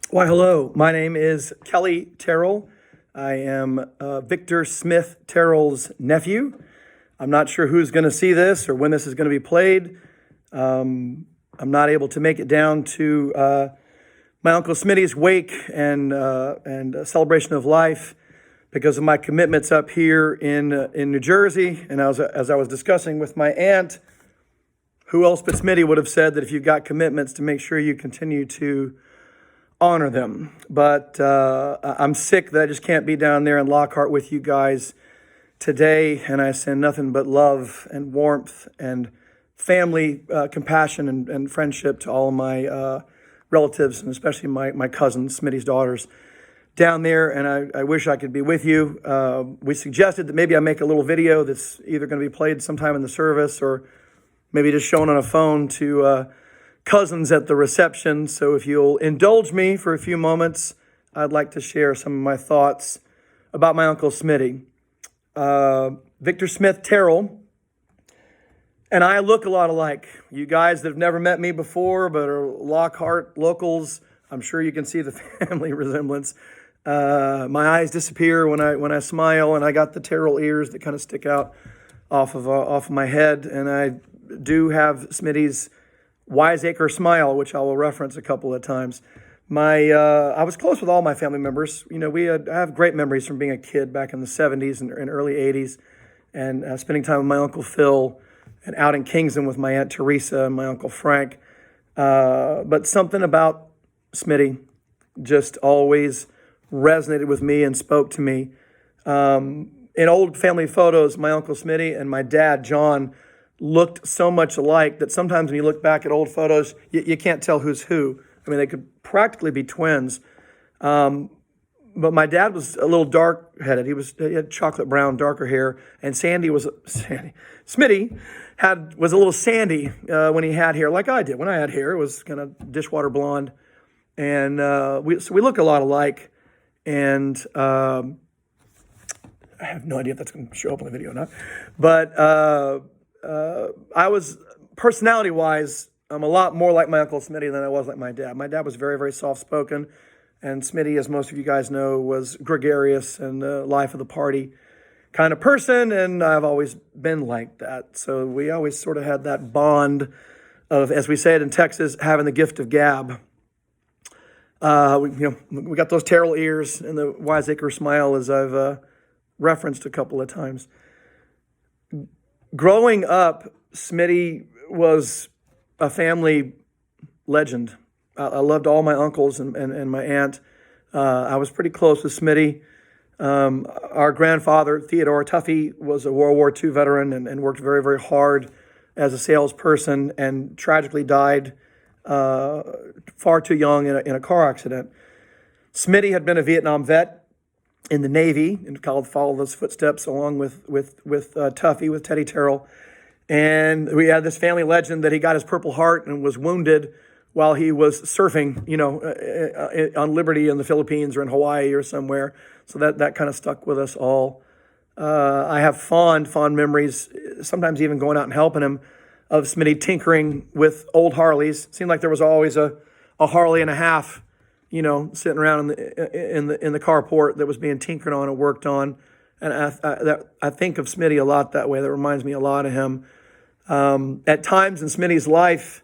Why, hello. My name is Kelly Terrell. I am Victor Smith Terrell's nephew. I'm not sure who's going to see this or when this is going to be played. I'm not able to make it down to my Uncle Smitty's wake and celebration of life because of my commitments up here in New Jersey. And as I was discussing with my aunt, who else but Smitty would have said that if you've got commitments, to make sure you continue to honor them. But I'm sick that I just can't be down there in Lockhart with you guys today. And I send nothing but love and warmth and family compassion and friendship to all of my relatives, and especially my cousins, Smitty's daughters, down there. And I wish I could be with you. We suggested that maybe I make a little video that's either going to be played sometime in the service or maybe just shown on a phone to cousins at the reception. So if you'll indulge me for a few moments, I'd like to share some of my thoughts about my Uncle Smitty. Victor Smith Terrell and I look a lot alike. You guys that have never met me before but are Lockhart locals, I'm sure you can see the family resemblance. My eyes disappear when I smile, and I got the Terrell ears that kind of stick out off of my head, and I do have Smitty's wiseacre smile, which I will reference a couple of times. I was close with all my family members. You know, I have great memories from being a kid back in the 70s and early 80s, and spending time with my Uncle Phil, and out in Kingston with my Aunt Teresa and my Uncle Frank. But something about Smitty just always resonated with me and spoke to me. In old family photos, my Uncle Smitty and my dad, John, looked so much alike that sometimes when you look back at old photos, you can't tell who's who. I mean, they could practically be twins. But my dad was a little dark-headed. He had chocolate brown, darker hair, and Smitty was a little sandy when he had hair, like I did. When I had hair, it was kind of dishwater blonde, and so we look a lot alike. And I have no idea if that's going to show up on the video or not, but I was, personality-wise, I'm a lot more like my Uncle Smitty than I was like my dad. My dad was very, very soft-spoken, and Smitty, as most of you guys know, was gregarious and life of the party kind of person, and I've always been like that. So we always sort of had that bond of, as we say it in Texas, having the gift of gab. We got those Terrell ears and the wiseacre smile, as I've referenced a couple of times. Growing up, Smitty was a family legend. I loved all my uncles and my aunt. I was pretty close with Smitty. Our grandfather, Theodore Tuffy, was a World War II veteran and worked very, very hard as a salesperson and tragically died far too young in a car accident. Smitty had been a Vietnam vet in the Navy and followed those footsteps along with Tuffy, with Teddy Terrell. And we had this family legend that he got his Purple Heart and was wounded while he was surfing, on Liberty in the Philippines or in Hawaii or somewhere. So that kind of stuck with us all. I have fond memories, sometimes even going out and helping him, of Smitty tinkering with old Harleys. Seemed like there was always a Harley and a half, sitting around in the carport that was being tinkered on and worked on. And I think of Smitty a lot that way. That reminds me a lot of him. At times in Smitty's life,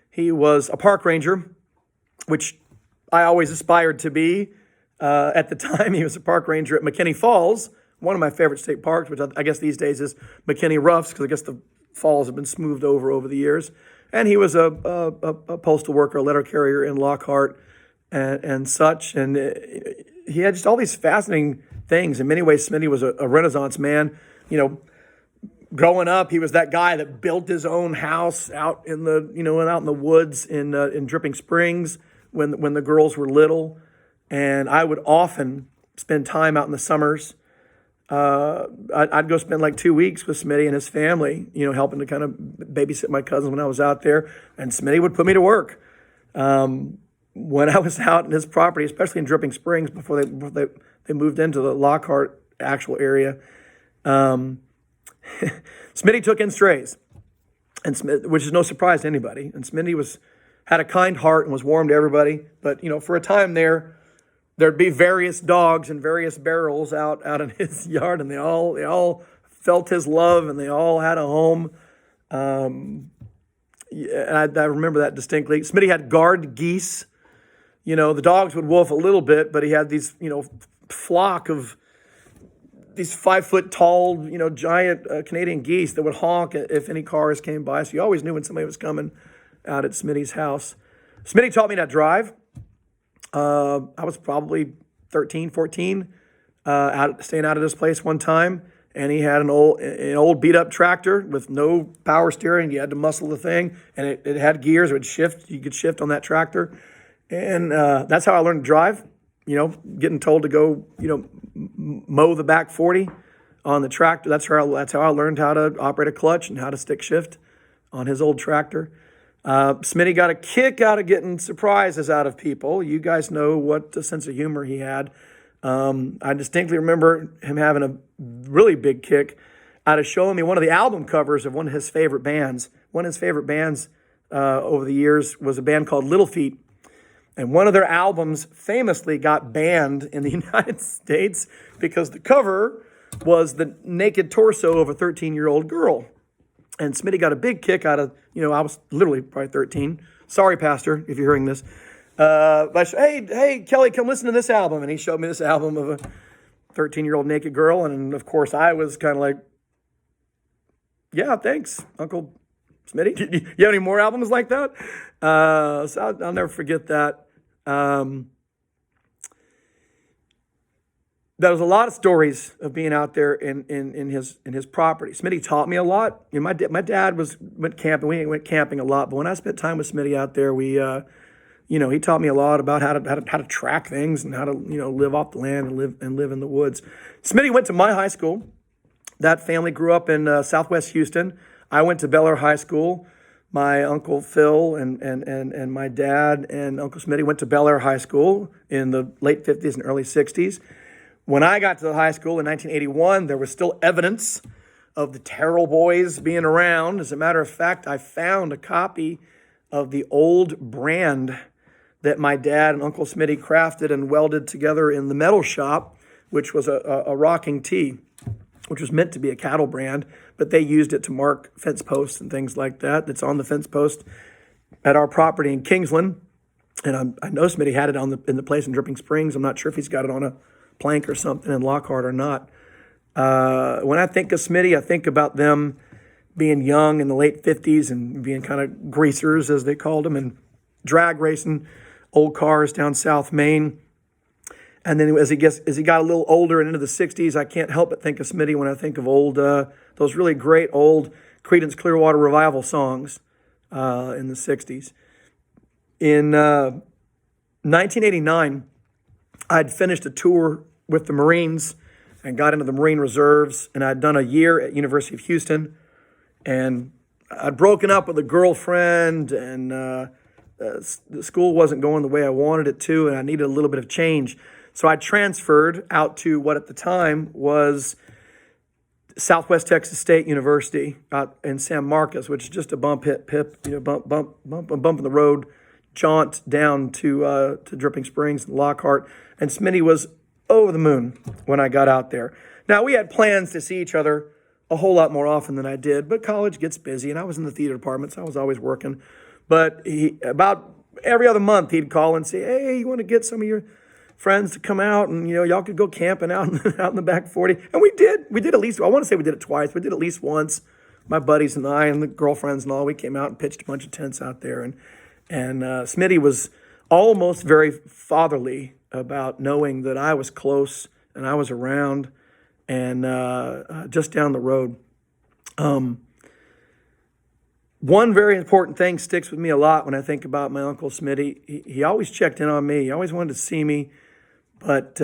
he was a park ranger, which I always aspired to be. At the time, he was a park ranger at McKinney Falls, one of my favorite state parks, which I guess these days is McKinney Roughs, because I guess the falls have been smoothed over the years. And he was a postal worker, a letter carrier in Lockhart and such. And he had just all these fascinating things. In many ways, Smitty was a Renaissance man. Growing up, he was that guy that built his own house out in the woods in Dripping Springs when the girls were little. And I would often spend time out in the summers. I'd go spend like 2 weeks with Smitty and his family, helping to kind of babysit my cousins when I was out there. And Smitty would put me to work. When I was out in his property, especially in Dripping Springs before they moved into the Lockhart actual area, Smitty took in strays, which is no surprise to anybody. And Smitty was had a kind heart and was warm to everybody. But, for a time there'd be various dogs and various barrels out in his yard, and they all felt his love, and they all had a home. Yeah, and I remember that distinctly. Smitty had guard geese. The dogs would wolf a little bit, but he had these, flock of these 5-foot tall, giant Canadian geese that would honk if any cars came by. So you always knew when somebody was coming out at Smitty's house. Smitty taught me to drive. I was probably 13, 14, staying out of this place one time. And he had an old beat up tractor with no power steering. You had to muscle the thing, and it had gears. It would shift. You could shift on that tractor. And that's how I learned to drive, getting told to go, mow the back 40 on the tractor. That's how I learned how to operate a clutch and how to stick shift on his old tractor. Smitty got a kick out of getting surprises out of people. You guys know what a sense of humor he had. I distinctly remember him having a really big kick out of showing me one of the album covers of one of his favorite bands. One of his favorite bands over the years was a band called Little Feat. And one of their albums famously got banned in the United States because the cover was the naked torso of a 13-year-old girl. And Smitty got a big kick out of, I was literally probably 13. Sorry, Pastor, if you're hearing this. But I said, hey, Kelly, come listen to this album. And he showed me this album of a 13-year-old naked girl. And, of course, I was kind of like, yeah, thanks, Uncle Smitty. You have any more albums like that? So I'll never forget that. There was a lot of stories of being out there in his property. Smitty taught me a lot. My dad went camping. We went camping a lot. But when I spent time with Smitty out there, he taught me a lot about how to track things and how to live off the land and live in the woods. Smitty went to my high school. That family grew up in Southwest Houston. I went to Bel Air High School. My Uncle Phil and my dad and Uncle Smitty went to Bel Air High School in the late 50s and early 60s. When I got to the high school in 1981, there was still evidence of the Terrell boys being around. As a matter of fact, I found a copy of the old brand that my dad and Uncle Smitty crafted and welded together in the metal shop, which was a rocking T, which was meant to be a cattle brand, but they used it to mark fence posts and things like that. That's on the fence post at our property in Kingsland. And I know Smitty had it in the place in Dripping Springs. I'm not sure if he's got it on a plank or something in Lockhart or not. When I think of Smitty, I think about them being young in the late 50s and being kind of greasers, as they called them, and drag racing old cars down South Main. And then as he got a little older and into the 60s, I can't help but think of Smitty when I think of those really great old Creedence Clearwater Revival songs in the 60s. In 1989, I'd finished a tour with the Marines and got into the Marine Reserves, and I'd done a year at University of Houston, and I'd broken up with a girlfriend, and the school wasn't going the way I wanted it to, and I needed a little bit of change. So I transferred out to what at the time was Southwest Texas State University out in San Marcos, which is just a bump in the road, jaunt down to Dripping Springs and Lockhart. And Smitty was over the moon when I got out there. Now, we had plans to see each other a whole lot more often than I did, but college gets busy, and I was in the theater department, so I was always working. But about every other month, he'd call and say, hey, you want to get some of your friends to come out, and y'all could go camping out in the back 40. And we did at least, I want to say we did it twice. We did at least once. My buddies and I and the girlfriends and all, we came out and pitched a bunch of tents out there. And Smitty was almost very fatherly about knowing that I was close and I was around and just down the road. One very important thing sticks with me a lot when I think about my Uncle Smitty. He always checked in on me. He always wanted to see me. But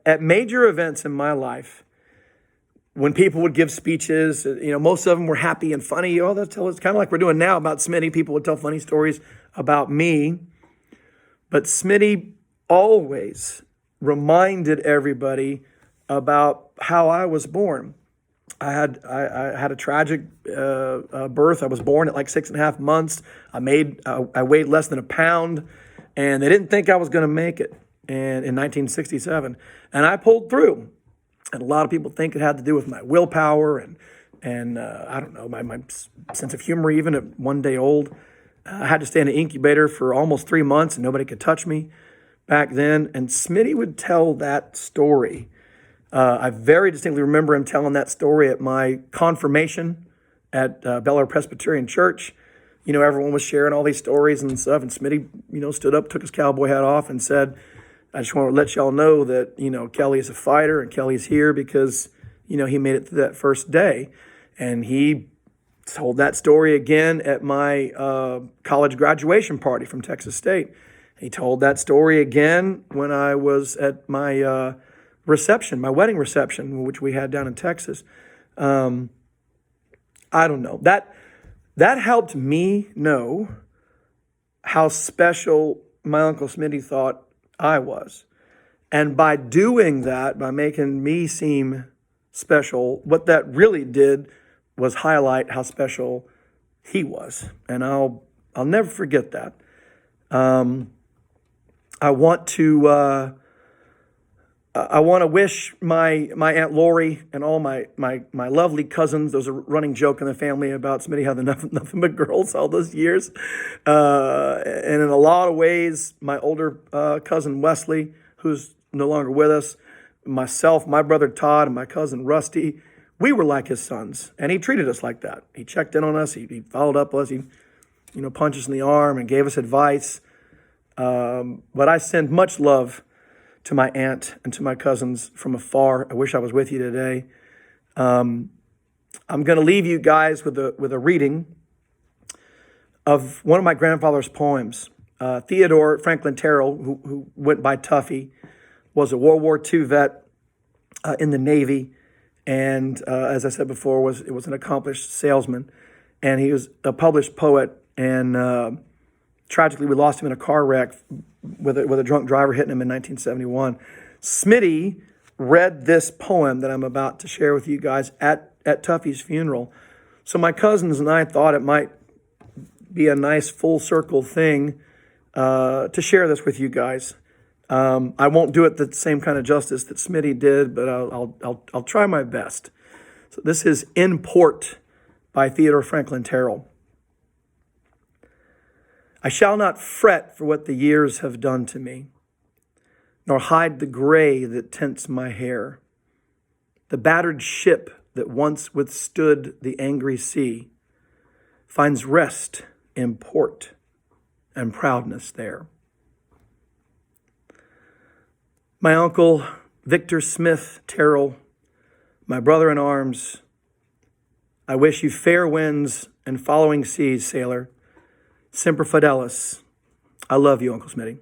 at major events in my life, when people would give speeches, most of them were happy and funny. It's kind of like we're doing now about Smitty. People would tell funny stories about me. But Smitty always reminded everybody about how I was born. I had a tragic birth. I was born at like 6.5 months. I weighed less than a pound, and they didn't think I was going to make it. And in 1967, and I pulled through. And a lot of people think it had to do with my willpower and I don't know, my sense of humor. Even at 1 day old, I had to stay in an incubator for almost 3 months, and nobody could touch me back then. And Smitty would tell that story. I very distinctly remember him telling that story at my confirmation at Bel Air Presbyterian Church. You know, everyone was sharing all these stories and stuff, and Smitty, stood up, took his cowboy hat off, and said, "I just want to let y'all know that, Kelly is a fighter, and Kelly's here because, he made it through that first day." And he told that story again at my college graduation party from Texas State. He told that story again when I was at my reception, my wedding reception, which we had down in Texas. I don't know. That helped me know how special my Uncle Smitty thought I was. And by doing that, by making me seem special, what that really did was highlight how special he was. And I'll never forget that. I want to wish my Aunt Lori and all my lovely cousins. There's a running joke in the family about Smitty having nothing but girls all those years. And in a lot of ways, my older cousin Wesley, who's no longer with us, myself, my brother Todd, and my cousin Rusty, we were like his sons. And he treated us like that. He checked in on us. He followed up with us. He punched us in the arm and gave us advice. But I send much love to my aunt and to my cousins from afar. I wish I was with you today. I'm going to leave you guys with a reading of one of my grandfather's poems. Theodore Franklin Terrell, who went by Tuffy, was a World War II vet in the Navy, and as I said before, was an accomplished salesman, and he was a published poet. And tragically, we lost him in a car wreck with a drunk driver hitting him in 1971. Smitty read this poem that I'm about to share with you guys at Tuffy's funeral. So my cousins and I thought it might be a nice full circle thing to share this with you guys. I won't do it the same kind of justice that Smitty did, but I'll try my best. So this is In Port by Theodore Franklin Terrell. I shall not fret for what the years have done to me, nor hide the gray that tints my hair. The battered ship that once withstood the angry sea finds rest in port and proudness there. My uncle, Victor Smith Terrell, my brother in arms, I wish you fair winds and following seas, sailor. Semper Fidelis. I love you, Uncle Smitty.